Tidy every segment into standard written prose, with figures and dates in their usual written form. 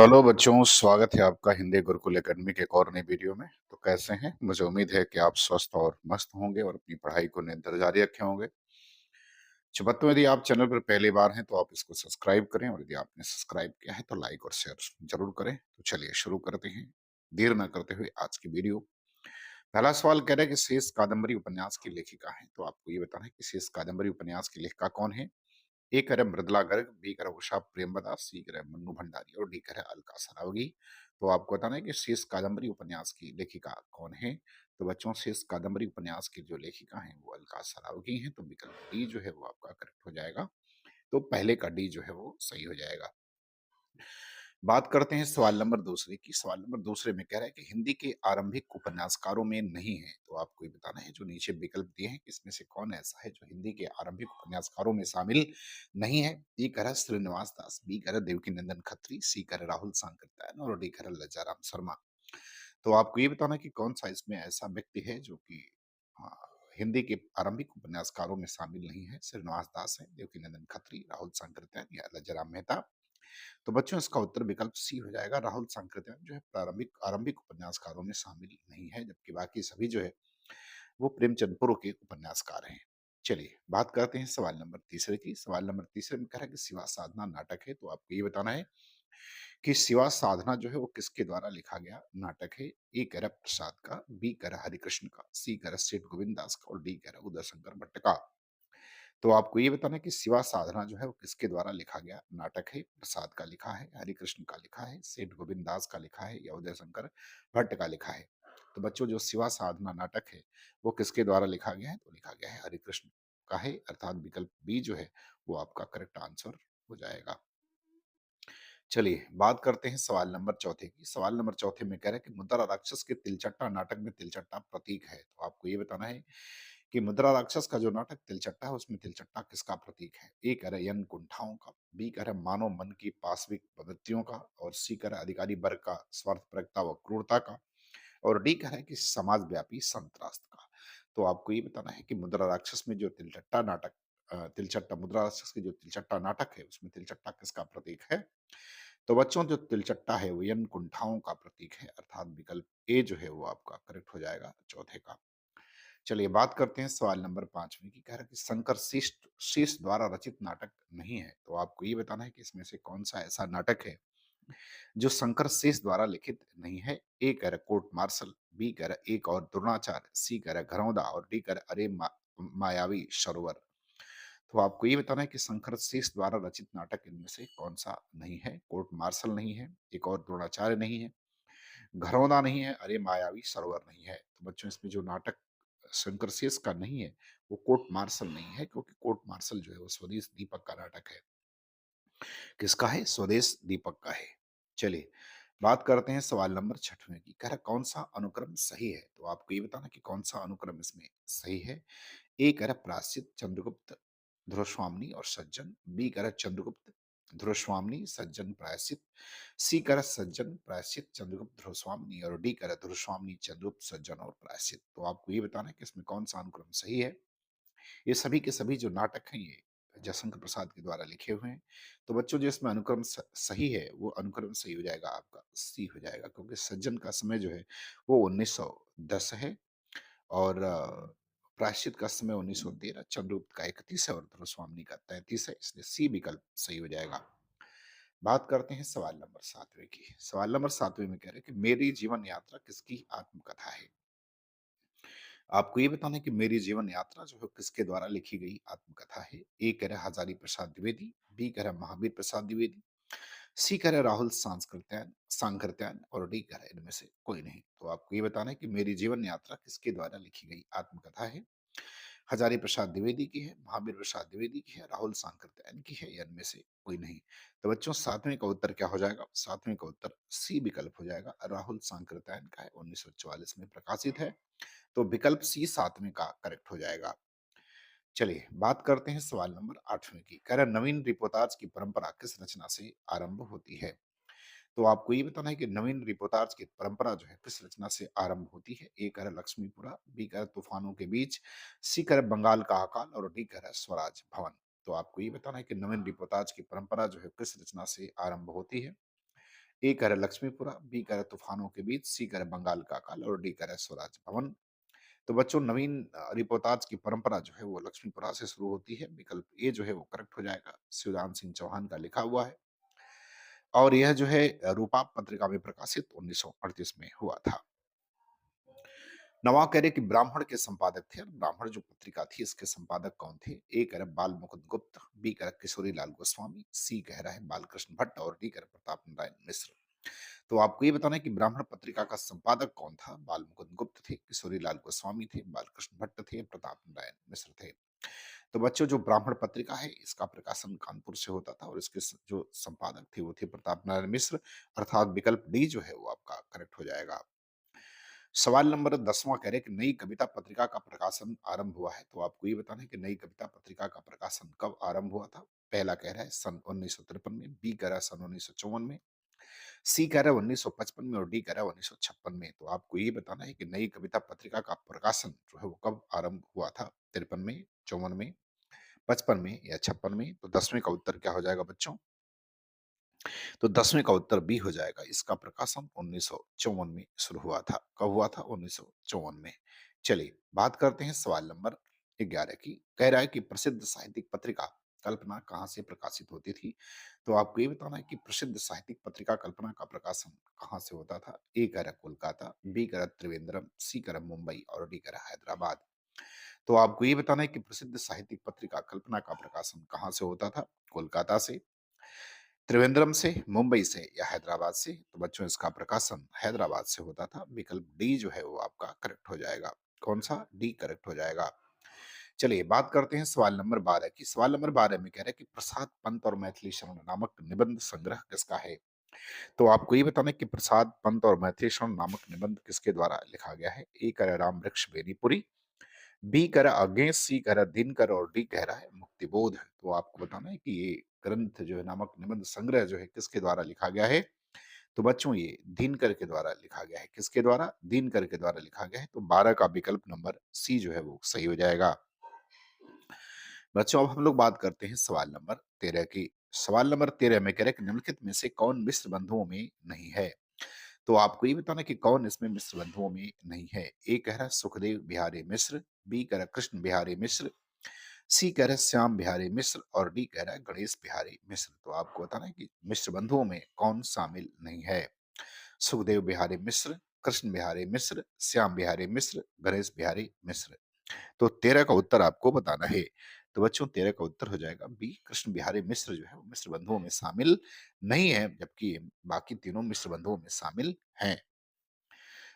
Hello बच्चों, स्वागत है आपका हिंदी गुरुकुल एकेडमी के एक और नई वीडियो में। तो कैसे हैं? मुझे उम्मीद है कि आप स्वस्थ और मस्त होंगे और अपनी पढ़ाई को निरंतर जारी रखे होंगे। जी बच्चों, यदि आप चैनल पर पहली बार हैं तो आप इसको सब्सक्राइब करें और यदि आपने सब्सक्राइब किया है तो लाइक और शेयर जरूर करें। तो चलिए शुरू करते हैं, देर न करते हुए आज की वीडियो। पहला सवाल कह रहा है कि शेष कादम्बरी उपन्यास की लेखिका है। तो आपको ये बताना है कि शेष कादम्बरी उपन्यास की लेखिका कौन है। ए करे मृदुला गर्ग, बी करे उषा प्रेमवदा, सी करे मन्नू भंडारी और डी करे अलका सरावगी। तो आपको बताना है कि शेष कादम्बरी उपन्यास की लेखिका कौन है। तो बच्चों, शेष कादम्बरी उपन्यास की जो लेखिका हैं वो अलका सरावगी हैं। तो विकल्प डी जो है वो आपका करेक्ट हो जाएगा। तो पहले का डी जो है वो सही हो जाएगा। बात करते हैं सवाल नंबर दूसरे की। सवाल नंबर दूसरे में कह रहा है कि हिंदी के आरंभिक उपन्यासकारों में नहीं है। तो आपको ये बताना है जो नीचे विकल्प दिए हैं इसमें से कौन ऐसा है जो हिंदी के आरंभिक उपन्यासकारों में शामिल नहीं है। ए कह रहा है श्रीनिवास दास, बी कह रहा है देवकी नंदन खत्री, सी कह रहा है राहुल सांकृत्यायन और डी कह रहा है लज्जाराम शर्मा। तो आपको ये बताना है कि कौन सा इसमें ऐसा व्यक्ति है जो कि हाँ, हिंदी के आरंभिक उपन्यासकारों में शामिल नहीं है। श्रीनिवास दास है, देवकी नंदन खत्री, राहुल सांकृत्यायन या लज्जाराम मेहता। तो बच्चों, इसका उत्तर विकल्प सी हो जाएगा। राहुल सांकृत्यायन जो है प्रारंभिक आरंभिक उपन्यासकारों में शामिल नहीं है, जबकि बाकी सभी जो है वो प्रेमचंद पूर्व के उपन्यासकार हैं। चलिए बात करते हैं सवाल नंबर तीसरे की। सवाल नंबर तीसरे में कह रहा है कि शिवा साधना नाटक है। तो आपको ये बताना है कि शिवा साधना जो है वो किसके द्वारा लिखा गया नाटक है। ए कह रहा है प्रसाद का, बी कह रहा है हरिकृष्ण का, सी कह रहा है सेठ गोविंद दास का और डी कह रहा है उदय शंकर भट्ट का। तो आपको ये बताना है कि शिवा साधना जो है वो किसके द्वारा लिखा गया नाटक है। प्रसाद का लिखा है, हरिकृष्ण का लिखा है, सेठ गोविंद दास का लिखा है या उदय शंकर भट्ट का लिखा है। तो बच्चों, जो शिवा साधना नाटक है वो किसके द्वारा लिखा गया है। तो लिखा गया है हरिकृष्ण का है, अर्थात विकल्प बी जो है वो आपका करेक्ट आंसर हो जाएगा। चलिए बात करते हैं सवाल नंबर चौथे की। सवाल नंबर चौथे में कह रहा है कि मुद्रा राक्षस के तिलचट्टा नाटक में तिलचट्टा प्रतीक है। तो आपको ये बताना है कि मुद्रा राक्षस का जो नाटक तिलचट्टा है उसमें तिलचट्टा किसका प्रतीक है। ए कह रहा है यन कुंठाओं का, बी कह रहा है मानव मन की पाशविक प्रवृत्तियों का और सी कह रहा है अधिकारी वर्ग का स्वार्थपरकता व क्रूरता का और डी कह रहा है कि समाज व्यापी संत्रास्त का। तो आपको ये बताना है कि मुद्रा राक्षस में जो तिलचट्टा नाटक तिलचट्टा मुद्रा राक्षस की जो तिलचट्टा नाटक है उसमें तिलचट्टा किसका प्रतीक है। तो बच्चों, जो तिलचट्टा है वो यन कुंठाओं का प्रतीक है, अर्थात विकल्प ए जो है वो आपका करेक्ट हो जाएगा चौथे का। चलिए बात करते हैं सवाल नंबर पांचवें की। कह रहा है कि शंकर शिष्ट शेष द्वारा रचित नाटक नहीं है। तो आपको ये बताना है कि इसमें से कौन सा ऐसा नाटक है जो शंकर शेष द्वारा लिखित नहीं है। ए कह रहा है कोर्ट मार्शल, बी कह रहा है एक और द्रोणाचार्य, सी कह रहा है घरौंदा और डी कह रहा है मायावी सरोवर। तो आपको ये बताना है कि शंकर शेष द्वारा रचित नाटक इनमें से कौन सा नहीं है। कोर्ट मार्शल नहीं है, एक और द्रोणाचार्य नहीं है, घरौंदा नहीं है, अरे मायावी सरोवर नहीं है। तो बच्चों, इसमें जो नाटक शंकर शेष का नहीं है वो कोर्ट मार्शल नहीं है, क्योंकि कोर्ट मार्शल जो है वो स्वदेश दीपक का नाटक है। किसका है? स्वदेश दीपक का है। चलिए बात करते हैं सवाल नंबर छठवें की। कह रहा कौन सा अनुक्रम सही है। तो आपको ये बताना कि कौन सा अनुक्रम इसमें सही है। ए कह रहा प्राश्चित, चंद्रगुप्त, ध्रुवस्वामिनी और सज्जन, बी कह रहा चंद्रगुप्त, ध्रुवस्वामिनी, सज्जन, प्रायश्चित, सी कह रहा सज्जन, प्रायश्चित, चंद्रगुप्त, ध्रुवस्वामिनी और डी कह रहा ध्रुवस्वामिनी, चंद्रगुप्त, सज्जन और प्रायश्चित। तो आपको ये बताना है कि इसमें कौन सा अनुक्रम सही है। ये सभी के सभी जो नाटक हैं ये जयशंकर प्रसाद के द्वारा लिखे हुए हैं। तो बच्चों, जो इसमें अनुक्रम सही है वो अनुक्रम सही हो जाएगा, आपका सी हो जाएगा, क्योंकि सज्जन का समय जो है वो 1910 है और प्रायश्चित का समय 1913, चंद्रगुप्त का 31 है और ध्रुवस्वामिनी का 33 है, इसलिए सी विकल्प सही हो जाएगा। बात करते हैं सवाल नंबर सातवें की। सवाल नंबर सातवें में कह रहे हैं कि मेरी जीवन यात्रा किसकी आत्मकथा है। आपको ये बताना है कि मेरी जीवन यात्रा जो है किसके द्वारा लिखी गई आत्मकथा है। ए कह रहा है हजारी प्रसाद द्विवेदी, बी कह रहा है महावीर प्रसाद द्विवेदी, सी कह रहा है राहुल सांस्कृत्यायन सांकृत्यायन और डी कह रहा है इनमें से कोई नहीं। तो आपको ये बताना है कि मेरी जीवन यात्रा किसके द्वारा लिखी गई आत्मकथा है। हजारी प्रसाद द्विवेदी की है, महावीर प्रसाद द्विवेदी की है, राहुल सांकृत्यायन की है या इनमें से कोई नहीं। तो बच्चों, सातवें का उत्तर क्या हो जाएगा। सातवें का उत्तर सी विकल्प हो जाएगा, राहुल सांकृत्यायन का है, 1944 में प्रकाशित है। तो विकल्प सी सातवें का करेक्ट हो जाएगा। चलिए बात करते हैं सवाल नंबर आठवें की। कह रहा है, नवीन रिपोर्टाज की परंपरा किस रचना से आरंभ होती है। तो आपको ये बताना है कि नवीन रिपोर्टाज की परंपरा जो है किस रचना से आरंभ होती है। ए कह रहा है लक्ष्मीपुरा, बी कह रहा है तूफानों के बीच, सी कह रहा है बंगाल का अकाल और डी कह रहा है स्वराज भवन। तो आपको ये बताना है कि नवीन रिपोर्टाज की परंपरा जो है किस रचना से आरंभ होती है। ए कह रहा है लक्ष्मीपुरा, बी कह रहा है तूफानों के बीच, सी कह रहा है बंगाल का अकाल और डी कह रहा है स्वराज भवन। तो बच्चों नवीन रिपोर्टाज की परंपरा जो है वो लक्ष्मीपुरा से शुरू होती है। विकल्प ए जो है वो करेक्ट हो जाएगा, शिवदान सिंह चौहान का लिखा हुआ है। और यह जो है रूपा पत्रिका में प्रकाशित 1938 में हुआ था। नवाब कह रहे कि ब्राह्मण के संपादक थे, और ब्राह्मण जो पत्रिका थी इसके संपादक कौन थे? ए कह रहा है बाल मुकुंद गुप्त, बी कह रहा है किशोरी लाल गोस्वामी, सी कह रहा है बालकृष्ण भट्ट और डी कह रहा है प्रताप नारायण मिश्र। तो आपको ये बताना है कि ब्राह्मण पत्रिका का संपादक कौन था? बाल मुकुंद गुप्त थे, किशोरी लाल गोस्वामी थे, बालकृष्ण भट्ट थे, प्रताप नारायण मिश्र थे। तो बच्चों जो ब्राह्मण पत्रिका है इसका प्रकाशन कानपुर से होता था और इसके जो संपादक थे वो थे प्रताप नारायण मिश्र, अर्थात विकल्प डी जो है वो आपका करेक्ट हो जाएगा। सवाल नंबर 10वां कह रहे हैं कि नई कविता पत्रिका का प्रकाशन आरंभ हुआ है। तो आपको ये बताना है कि नई कविता पत्रिका का प्रकाशन कब आरंभ हुआ था? पहला कह रहा है सन 1953 में, बी कह रहा है सन 1954 में, सी कह रहा है 1955 में और डी कह रहा है 1956 में। तो आपको ये बताना है कि नई कविता पत्रिका का प्रकाशन जो है वो कब आरंभ हुआ था? 53 में, 54 में, 55 में या 56 में? तो 10वें का उत्तर क्या हो जाएगा बच्चों? तो 10वें का उत्तर बी हो जाएगा। इसका प्रकाशन 1954 में शुरू हुआ था। कब हुआ था? 1954 में। चलिए बात करते हैं सवाल नंबर 11 की। कह रहा है कि प्रसिद्ध साहित्यिक पत्रिका कल्पना कहाँ से प्रकाशित होती थी? तो आपको ये बताना है कि प्रसिद्ध साहित्यिक पत्रिका कल्पना का प्रकाशन कहाँ से होता था? ए कह रहा है कोलकाता, बी कह रहा है त्रिवेंद्रम, सी कह रहा है मुंबई और डी कह रहा है हैदराबाद। तो आपको ये बताना है कि प्रसिद्ध साहित्यिक पत्रिका कल्पना का प्रकाशन कहाँ से होता था? कोलकाता से, त्रिवेंद्रम से, मुंबई से या हैदराबाद से? तो बच्चों इसका प्रकाशन हैदराबाद से होता था। विकल्प डी जो है वो आपका करेक्ट हो जाएगा। कौन सा? डी करेक्ट हो जाएगा। चलिए बात करते हैं सवाल नंबर 12 की। सवाल नंबर 12 में कह रहा है कि प्रसाद पंत और मैथिली शरण नामक निबंध संग्रह किसका है? तो आपको ये बताना है कि प्रसाद पंत और मैथिली शरण नामक निबंध किसके द्वारा लिखा गया है? ए कह रहा है राम वृक्ष बेनीपुरी, बी कह रहा है अगेंस्ट, सी कह रहा है दिनकर और डी कह रहा है मुक्तिबोध। तो आपको बताना है कि ये ग्रंथ जो है नामक निबंध संग्रह जो है किसके द्वारा लिखा गया है? तो बच्चों ये दिनकर के द्वारा लिखा गया है। किसके द्वारा? दिनकर के द्वारा लिखा गया है। तो 12 का विकल्प नंबर सी जो है वो सही हो जाएगा। बच्चों अब हम लोग बात करते हैं सवाल नंबर 13 की। सवाल नंबर 13 में कह रहे हैं कि निम्नलिखित में से कौन मिश्र बंधुओं में नहीं है? तो आपको ये बताना कि कौन इसमें मिश्र बंधुओं में नहीं है। ए कह रहा है सुखदेव बिहारी मिश्र, बी कह रहा है कृष्ण बिहारी मिश्र, सी कह रहा है श्याम बिहारी मिश्र और डी कह रहा है गणेश बिहारी मिश्र। तो आपको बताना है कि मिश्र बंधुओं में कौन शामिल नहीं है। सुखदेव बिहारी मिश्र, कृष्ण बिहारी मिश्र, श्याम बिहारी मिश्र, गणेश बिहारी मिश्र। तो 13 का उत्तर आपको बताना है। तो बच्चों 13 का उत्तर हो जाएगा बी, कृष्ण बिहारी मिश्र जो है वो मिश्र बंधुओं में शामिल नहीं है, जबकि बाकी तीनों मिश्र बंधुओं में शामिल हैं।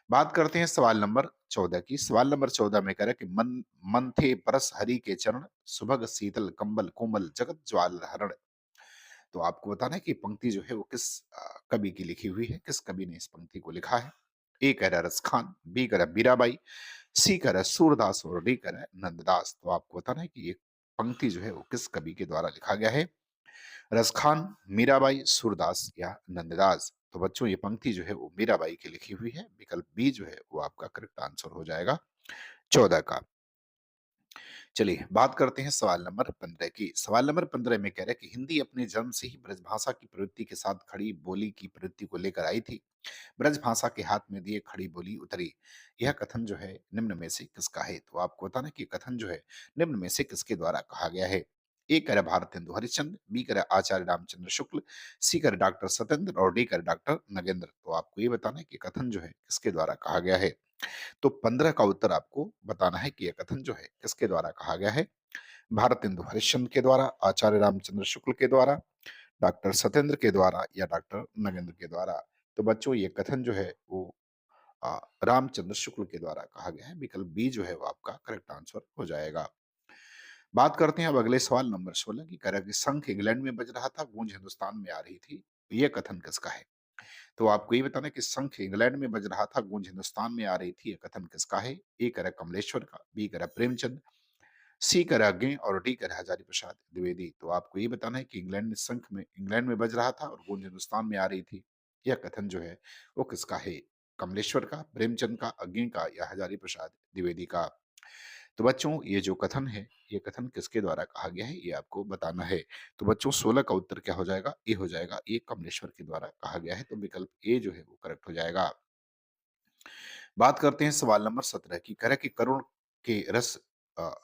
बात करते हैं सवाल नंबर 14 की। सवाल नंबर 14 में कह रहा है कि मन मन थे परस हरि के चरण, सुभग शीतल कंबल कोमल जगत ज्वाल हरण। तो आपको बताना है कि पंक्ति जो है वो किस कवि की लिखी हुई है, किस कवि ने इस पंक्ति को लिखा है। ए कह रहा है रसखान, बी कह रहा है मीराबाई, सी कह रहा है सूरदास और डी कह रहा है नंददास। तो आपको बताना है कि ये पंक्ति जो है वो किस कवि के द्वारा लिखा गया है। रसखान, मीराबाई, सूरदास या नंददास। तो बच्चों ये पंक्ति जो है वो मीराबाई की लिखी हुई है। विकल्प बी जो है वो आपका करेक्ट आंसर हो जाएगा 14 का। चलिए बात करते हैं सवाल नंबर 15 की। सवाल नंबर 15 में कह रहा है कि हिंदी अपने जन्म से ही ब्रजभाषा की प्रवृत्ति के साथ खड़ी बोली की प्रवृत्ति को लेकर आई थी। ब्रजभाषा के हाथ में दिए खड़ी बोली उतरी। यह कथन जो है निम्न में से किसका है? तो आपको बताना कि कथन जो है निम्न में से किसके द्वारा कहा गया है। ए कर भारतेंदु हरिश्चंद्र, बी कर आचार्य रामचंद्र शुक्ल, सी कर डॉक्टर सत्येंद्र और डी कर डॉक्टर नगेंद्र। तो आपको ये बताना है कि कथन जो है किसके द्वारा कहा गया है। तो 15 का उत्तर आपको बताना है कि यह कथन जो है किसके द्वारा कहा गया है। भारतेंदु हरिश्चंद्र के द्वारा, आचार्य रामचंद्र शुक्ल के द्वारा, डॉक्टर सत्येंद्र के द्वारा या डॉक्टर नगेंद्र के द्वारा। तो बच्चों ये कथन जो है वो रामचंद्र शुक्ल के द्वारा कहा गया है। विकल्प बी जो है वो आपका करेक्ट आंसर हो जाएगा। बात करते हैं अब अगले सवाल नंबर 16 की। कह रहा है कि शंख इंग्लैंड में बज रहा था, गूंज हिंदुस्तान में आ रही थी। ये कथन किसका है? तो आपको ये बताना है कि शंख इंग्लैंड में बज रहा था, गूंज हिंदुस्तान में आ रही थी। ये कथन किसका है? ए कह रहा है कमलेश्वर का, बी कह रहा है प्रेमचंद, सी कह रहा है अग्नि और डी कह रहा है हजारी प्रसाद द्विवेदी। तो आपको ये बताना है कि इंग्लैंड में बज रहा था और गूंज हिंदुस्तान में आ रही थी। यह कथन जो है वो किसका है? कमलेश्वर का, प्रेमचंद का, अग्नि का या हजारी प्रसाद द्विवेदी का। तो बच्चों ये जो कथन है, ये कथन किसके द्वारा कहा गया है, ये आपको बताना है। तो बच्चों 16 का उत्तर क्या हो जाएगा? ए हो जाएगा। ये कमलेश्वर के द्वारा कहा गया है, तो विकल्प ए जो है वो करेक्ट हो जाएगा। बात करते हैं सवाल नंबर 17 की। कह रहा है कि करुण के रस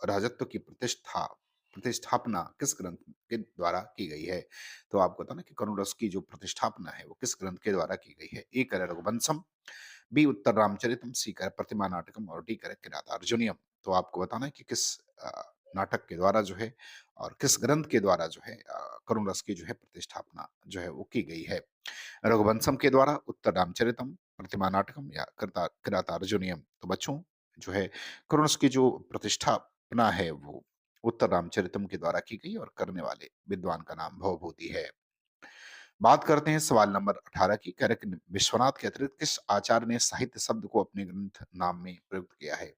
राजत्व की प्रतिष्ठापना किस ग्रंथ के द्वारा की गई है? तो आपको पता ना कि करुण रस की जो प्रतिष्ठापना है वो किस ग्रंथ के द्वारा की गई है? ए कह रहा है रघुवंशम, बी उत्तर रामचरितम, सी कह रहा है प्रतिमा नाटकम और डी कह रहा है किरातार्जुनीयम। तो आपको बताना है कि किस नाटक के द्वारा जो है और किस ग्रंथ के द्वारा जो है करुण रस की जो है प्रतिष्ठापना जो है वो की गई है। रघुवंशम के द्वारा, उत्तर रामचरितम, प्रतिमा नाटकम या किरातार्जुनीयम। तो बच्चों जो है करुणस की जो प्रतिष्ठापना है वो उत्तर रामचरितम के द्वारा की गई और करने वाले विद्वान का नाम भवभूति है। बात करते हैं सवाल नंबर 18 की। कह रहे कि विश्वनाथ के अतिरिक्त किस आचार्य ने साहित्य शब्द को अपने ग्रंथ नाम में प्रयुक्त किया है?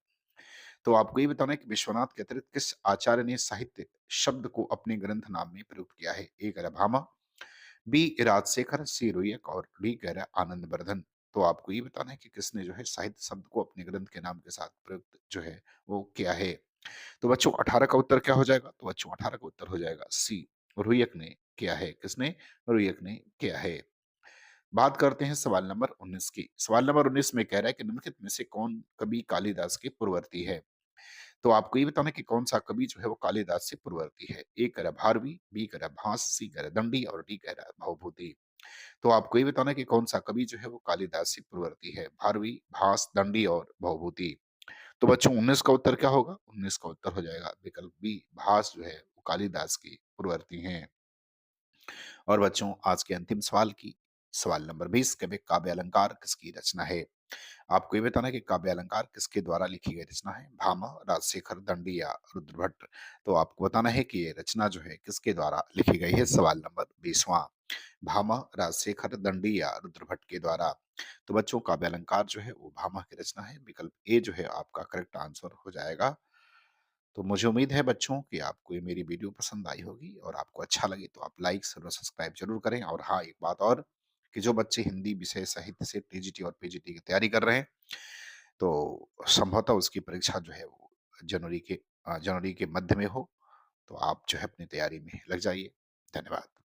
तो आपको ये बताना है कि विश्वनाथ के अतिरिक्त किस आचार्य ने साहित्य शब्द को अपने ग्रंथ नाम में प्रयुक्त किया है? ए कह रहा है भामा, बी राजशेखर, सी रुयक और डी कह रहा है आनंद वर्धन। तो आपको ये बताना है कि किसने जो है साहित्य शब्द को अपने ग्रंथ के नाम के साथ प्रयुक्त जो है वो किया है। तो बच्चों 18 का उत्तर क्या हो जाएगा? तो बच्चों 18 का उत्तर हो जाएगा सी, रुयक ने किया है। किसने? रुयक ने किया है। बात करते हैं सवाल नंबर 19 की। सवाल नंबर 19 में कह रहा है कि निम्नलिखित में से कौन कवि कालिदास के पूर्ववर्ती है? तो आपको ये बताना है कि कौन-सा कवि जो है वो कालिदास से पूर्ववर्ती है। ए कह रहा है भारवी, बी कह रहा है भास, सी कह रहा है दंडी और डी कह रहा है भवभूति। तो आपको ये बताना है कि कौन-सा कवि जो है वो कालिदास से पूर्ववर्ती है। भारवी, भास, दंडी और भवभूति। तो बच्चों 19 का उत्तर क्या होगा? 19 का उत्तर हो जाएगा विकल्प बी, भास जो है वो कालिदास के पूर्ववर्ती हैं। और बच्चों आज के अंतिम सवाल की सवाल नंबर 20 के में काव्य अलंकार किसकी रचना है? आपको ये बताना है कि काव्य अलंकार किसके द्वारा लिखी गई रचना है? भामा, राजशेखर, दंडी या रुद्रभट्ट। तो आपको बताना है कि ये रचना जो है किसके द्वारा लिखी गई है? सवाल नंबर 20वां। भामा, राजशेखर, दंडी या रुद्रभट्ट के द्वारा। तो बच्चों काव्य अलंकार जो है वो भामा की रचना है। विकल्प ए जो है आपका करेक्ट आंसर हो जाएगा। तो मुझे उम्मीद है बच्चों कि आपको ये मेरी वीडियो पसंद आई होगी और आपको अच्छा लगे तो आप लाइक और सब्सक्राइब जरूर करें। और हाँ, एक बात और कि जो बच्चे हिंदी विषय साहित्य से टीजीटी और पीजीटी की तैयारी कर रहे हैं तो संभवतः उसकी परीक्षा जो है वो जनवरी के मध्य में हो। तो आप जो है अपनी तैयारी में लग जाइए। धन्यवाद।